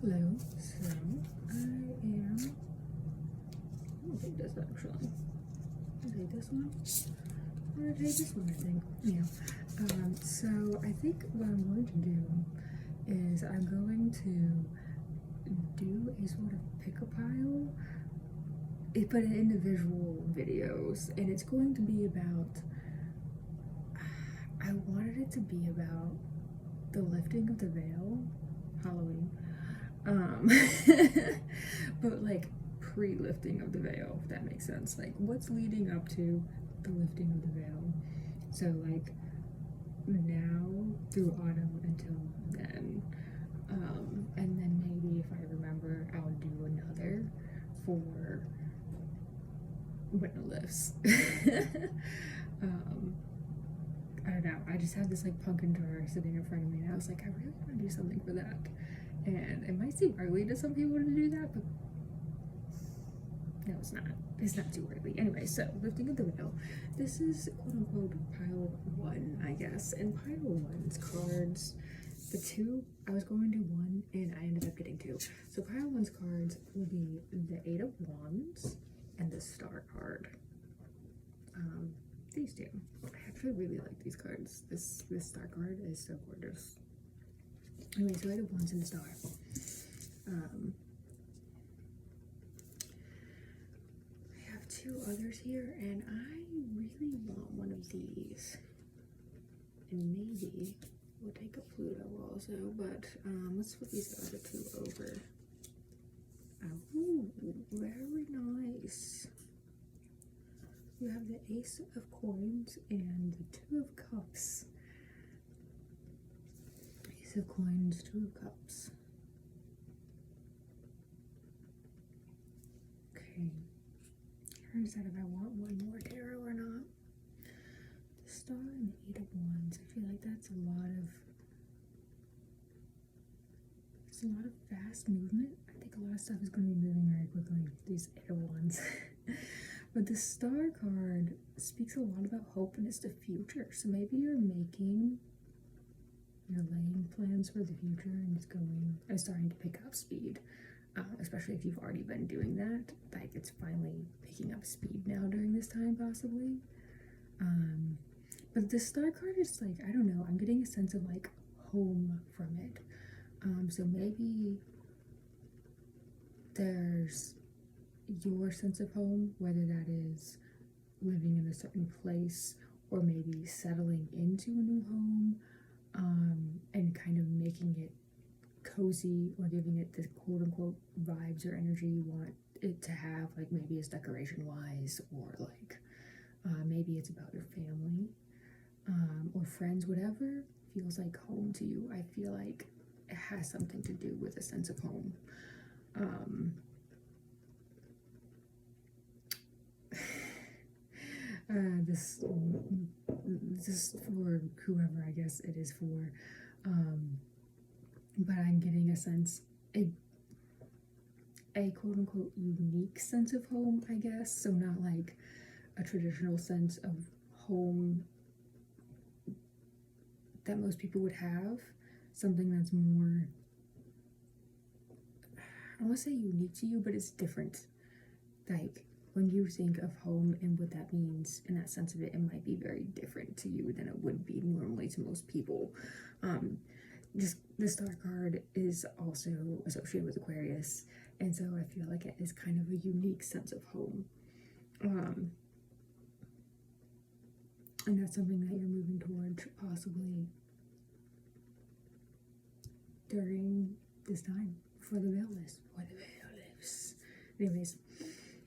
Hello, so I don't take this actually. I'll take this one. I'm gonna take this one, I think. Yeah. So I think what I'm going to do is I'm going to do a sort of pick-a-pile, but in individual videos, and it's going to be about, I wanted it to be about the lifting of the veil, Halloween, but like pre-lifting of the veil, if that makes sense, like what's leading up to the lifting of the veil. So like now through autumn until then, and then maybe if I remember I'll do another for when it lifts. I don't know, I just had this like pumpkin jar sitting in front of me and I was like, I really want to do something for that. And it might seem early to some people to do that, but no, it's not. It's not too early. Anyway, so lifting of the veil. This is quote unquote pile 1, I guess. And pile 1's cards, the 2, I was going to 1 and I ended up getting 2. So pile 1's cards will be the 8 of Wands and the Star card. These two. I actually really like these cards. This Star card is so gorgeous. Anyway, so 8 of Wands and the Star. I have 2 others here, and I really want one of these. And maybe we'll take a Pluto also, but let's flip these other 2 over. Oh, very nice. You have the Ace of Coins and the 2 of Cups. Ace of Coins, 2 of Cups. Okay. Trying to decide if I want one more tarot or not. The Star and the 8 of Wands. I feel like that's a lot of fast movement. I think a lot of stuff is going to be moving very quickly. These 8 of Wands. But the Star card speaks a lot about hope and it's the future. So maybe you're laying plans for the future and it's starting to pick up speed. Especially if you've already been doing that. Like it's finally picking up speed now during this time possibly. But the Star card is like, I don't know, I'm getting a sense of like home from it. So maybe there's your sense of home, whether that is living in a certain place or maybe settling into a new home, and kind of making it cozy or giving it the quote-unquote vibes or energy you want it to have, like maybe it's decoration wise, or like maybe it's about your family or friends. Whatever feels like home to you, I feel like it has something to do with a sense of home. This for whoever I guess it is for, but I'm getting a sense, a quote-unquote unique sense of home, I guess. So not like a traditional sense of home that most people would have, something that's more, I don't want to say unique to you, but it's different. Like when you think of home and what that means in that sense of it, it might be very different to you than it would be normally to most people. Just the Star card is also associated with Aquarius, and so I feel like it is kind of a unique sense of home. And that's something that you're moving towards possibly during this time before the veil lifts. Anyways,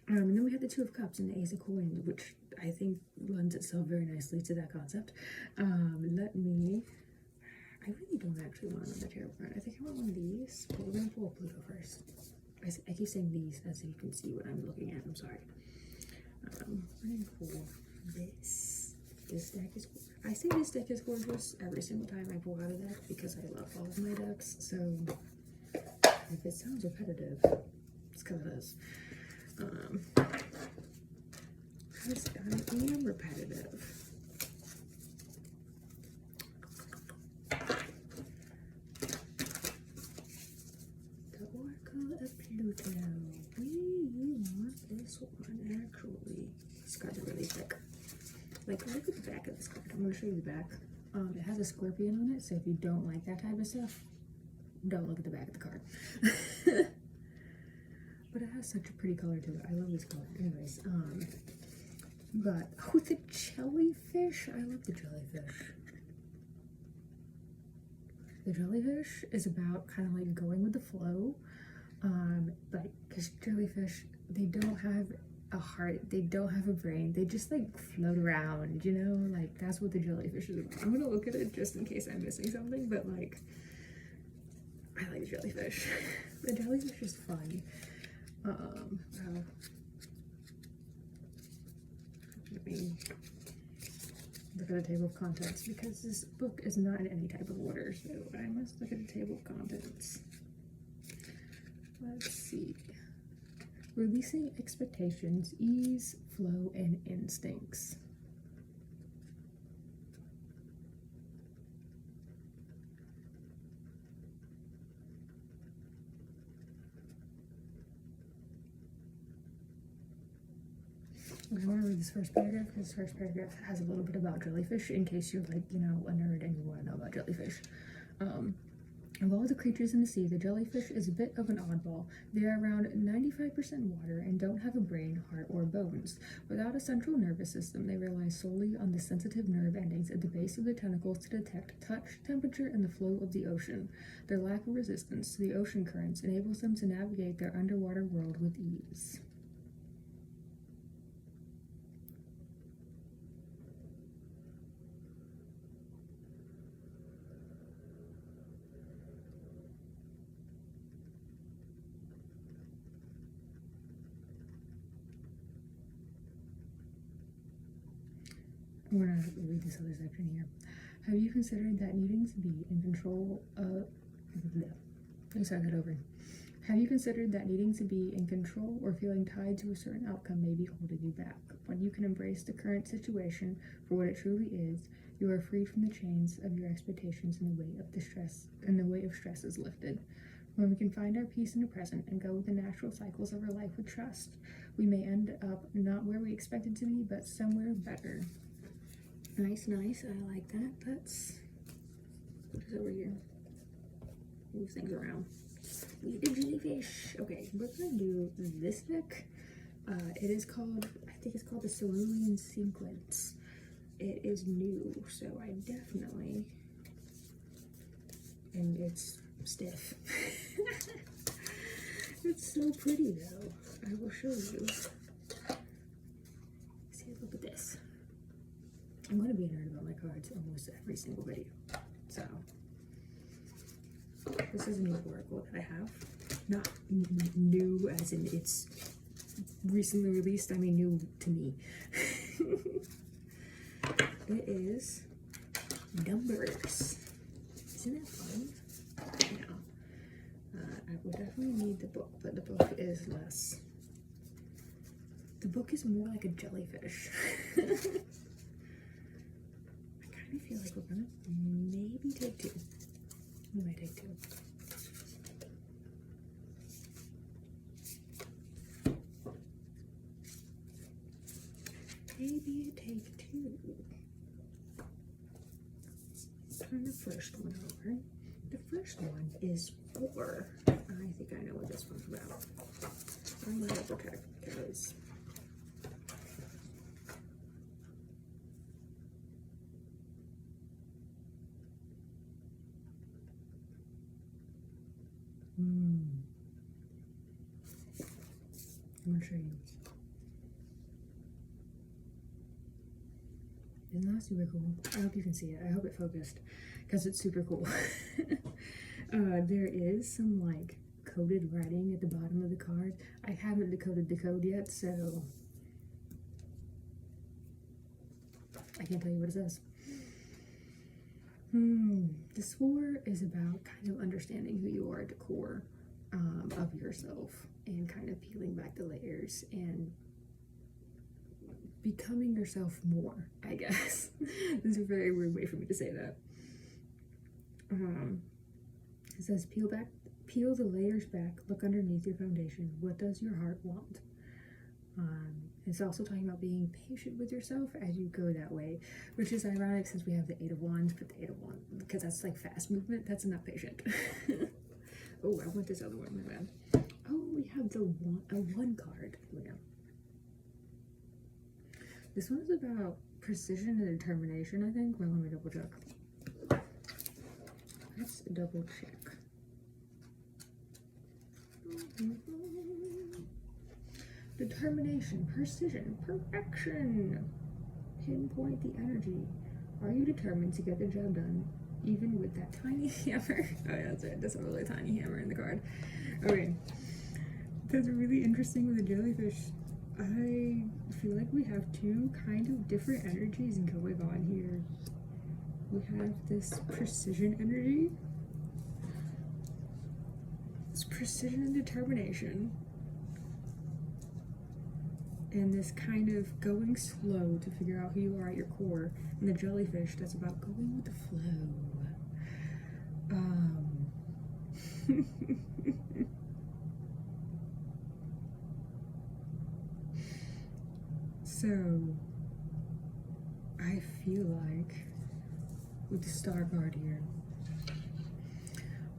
and then we have the 2 of Cups and the Ace of Coins, which I think lends itself very nicely to that concept. I really don't actually want another tarot card. I think I want one of these, but we're gonna pull Pluto first. I keep saying these as if you can see what I'm looking at. I'm sorry. We're gonna pull this. This deck is, I say this deck is gorgeous every single time I pull out a deck because I love all of my decks. So if it sounds repetitive, it's because it is. I am repetitive. the Pluto. We want this one, actually. These cards are really thick. Like, look at the back of this card. I'm going to show you the back. It has a scorpion on it, so if you don't like that type of stuff, don't look at the back of the card. But it has such a pretty color to it. I love this color. Anyways, you got, oh, the jellyfish. I love the jellyfish. The jellyfish is about kind of like going with the flow. Like, because jellyfish, they don't have a heart, they don't have a brain, they just like float around, you know, like that's what the jellyfish is about. I'm gonna look at it just in case I'm missing something, but like, I like the jellyfish. The jellyfish is fun. So let me look at the table of contents, because this book is not in any type of order, so I must look at the table of contents. Let's see. Releasing expectations, ease, flow, and instincts. Okay, I want to read this first paragraph, because this first paragraph has a little bit about jellyfish, in case you're like, you know, a nerd and you want to know about jellyfish. Of all the creatures in the sea, the jellyfish is a bit of an oddball. They are around 95% water and don't have a brain, heart, or bones. Without a central nervous system, they rely solely on the sensitive nerve endings at the base of the tentacles to detect touch, temperature, and the flow of the ocean. Their lack of resistance to the ocean currents enables them to navigate their underwater world with ease. I'm gonna read this other section here. Have you considered that needing to be in control of... Let me start that over. Have you considered that needing to be in control or feeling tied to a certain outcome may be holding you back? When you can embrace the current situation for what it truly is, you are freed from the chains of your expectations and the weight of stress is lifted. When we can find our peace in the present and go with the natural cycles of our life with trust, we may end up not where we expected to be, but somewhere better. Nice, nice. I like that. Let's put this over here. Move things around. Eat the jellyfish. Okay, we're gonna do this deck. It is called, I think it's called the Cerulean Sequence. It is new, so I definitely, and it's stiff. It's so pretty though. I will show you. See, look at this. I'm going to be a nerd about my cards almost every single video. So, this is a new oracle that I have. Not new as in it's recently released, I mean new to me. It is numbers. Isn't that fun? Yeah. I will definitely need the book, but the book is less. The book is more like a jellyfish. I feel like we're gonna maybe take two. We might take two. Maybe take two. Turn the first one over. The first one is 4. I think I know what this one's about. I'm gonna double check because I'm gonna show you. Isn't that super cool? I hope you can see it. I hope it focused because it's super cool. There is some like coded writing at the bottom of the card. I haven't decoded the code yet, so I can't tell you what it says. This 4 is about kind of understanding who you are at the core of yourself and kind of peeling back the layers and becoming yourself more, I guess. This is a very weird way for me to say that. It says peel peel the layers back, look underneath your foundation. What does your heart want? It's also talking about being patient with yourself as you go that way, which is ironic since we have the Eight of Wands, but the Eight of Wands, because that's like fast movement, that's not patient. Oh, I want this other one, my bad. Oh, we have the one card. Yeah. This one's about precision and determination, I think. Well, let me double check. Let's double check. Determination, precision, perfection. Pinpoint the energy. Are you determined to get the job done, even with that tiny hammer? Oh yeah, that's it. That's a really tiny hammer in the card. Okay. That's really interesting with the jellyfish. I feel like we have two kind of different energies going on here. We have this precision energy. It's precision and determination. And this kind of going slow to figure out who you are at your core. And the jellyfish, that's about going with the flow. So, I feel like with the star card here,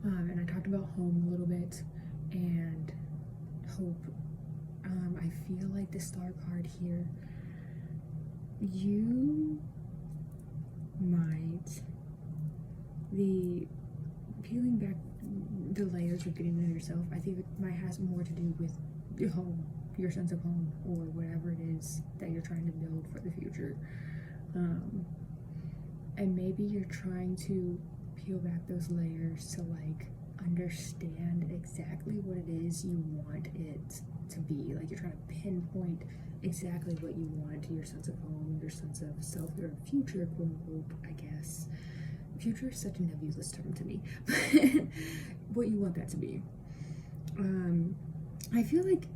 and I talked about home a little bit and hope. I feel like the star card here, you might be peeling back the layers of getting to know yourself. I think it might have more to do with your home, your sense of home, or whatever it is that you're trying to build for the future. And maybe you're trying to peel back those layers to like understand exactly what it is you want it to be. Like you're trying to pinpoint exactly what you want to your sense of home, your sense of self, your future, quote unquote, I guess. Future is such a nebulous term to me. What you want that to be. I feel like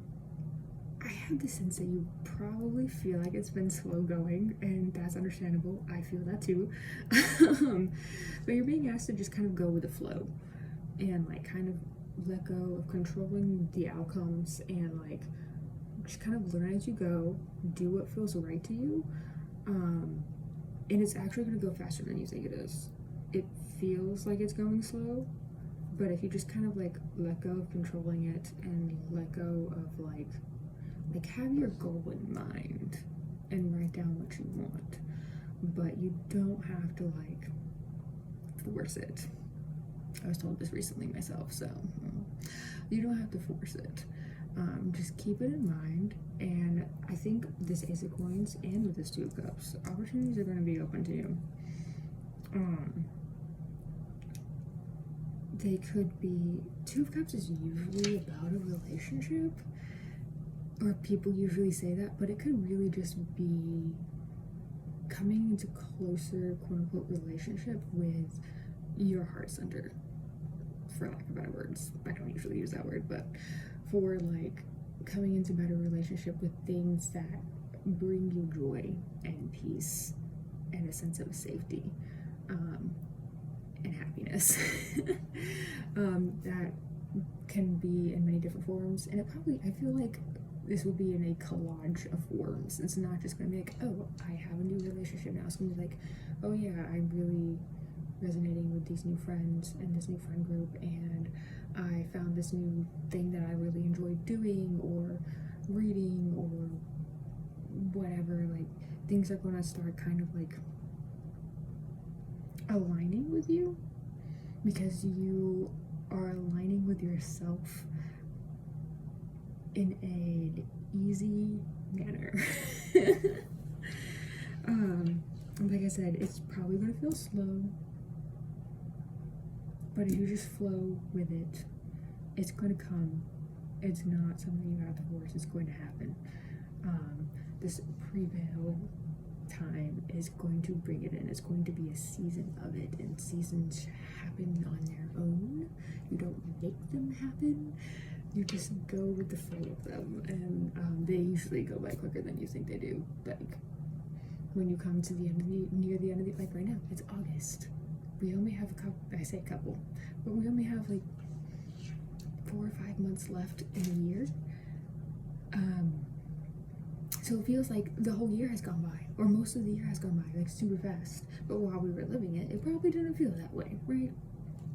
I have the sense that you probably feel like it's been slow going, and that's understandable. I feel that too. But you're being asked to just kind of go with the flow and like kind of let go of controlling the outcomes and like just kind of learn as you go, do what feels right to you. And it's actually going to go faster than you think it is. It feels like it's going slow, but if you just kind of like let go of controlling it and let go of like have your goal in mind and write down what you want, but you don't have to like force it. I was told this recently myself, so you don't have to force it. Just keep it in mind, and I think this Ace of Coins and with this Two of Cups, opportunities are going to be open to you. They could be, Two of Cups is usually about a relationship, or people usually say that, but it could really just be coming into closer, quote-unquote, relationship with your heart center, for lack of better words. I don't usually use that word, but for like coming into better relationship with things that bring you joy and peace and a sense of safety and happiness. That can be in many different forms, and it probably, I feel like this will be in a collage of forms. It's not just gonna be like, oh, I have a new relationship now. It's gonna be like, oh yeah, I'm really resonating with these new friends and this new friend group, and I found this new thing that I really enjoyed doing or reading or whatever. Like things are gonna start kind of like aligning with you because you are aligning with yourself in an easy manner. Like I said, it's probably gonna feel slow, but if you just flow with it, it's gonna come. It's not something you have to force, it's going to happen. This prevail time is going to bring it in. It's going to be a season of it, and seasons happen on their own. You don't make them happen. You just go with the flow of them, and they usually go by quicker than you think they do. Like when you come to the end of near the end of the, like right now, it's August. We only have a couple, I say couple, but we only have like months left in the year. So it feels like the whole year has gone by, or most of the year has gone by, like super fast. But while we were living it, it probably didn't feel that way, right?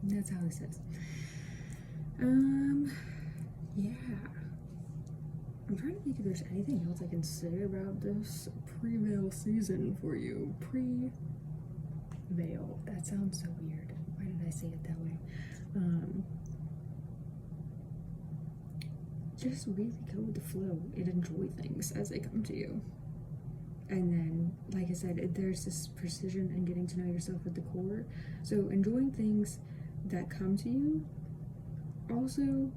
And that's how this is. Yeah. I'm trying to think if there's anything else I can say about this pre-veil season for you. Pre-veil. That sounds so weird. Why did I say it that way? Just really go with the flow and enjoy things as they come to you. And then, like I said, there's this precision in getting to know yourself at the core. So enjoying things that come to you. Also,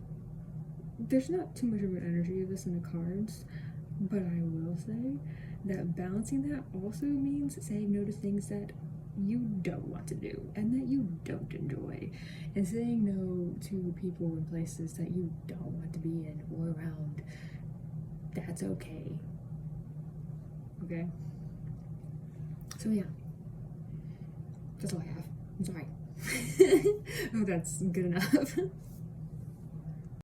there's not too much of an energy of this in the cards, but I will say that balancing that also means saying no to things that you don't want to do and that you don't enjoy, and saying no to people and places that you don't want to be in or around. That's okay. Okay? So yeah, that's all I have. I'm sorry. Oh, that's good enough.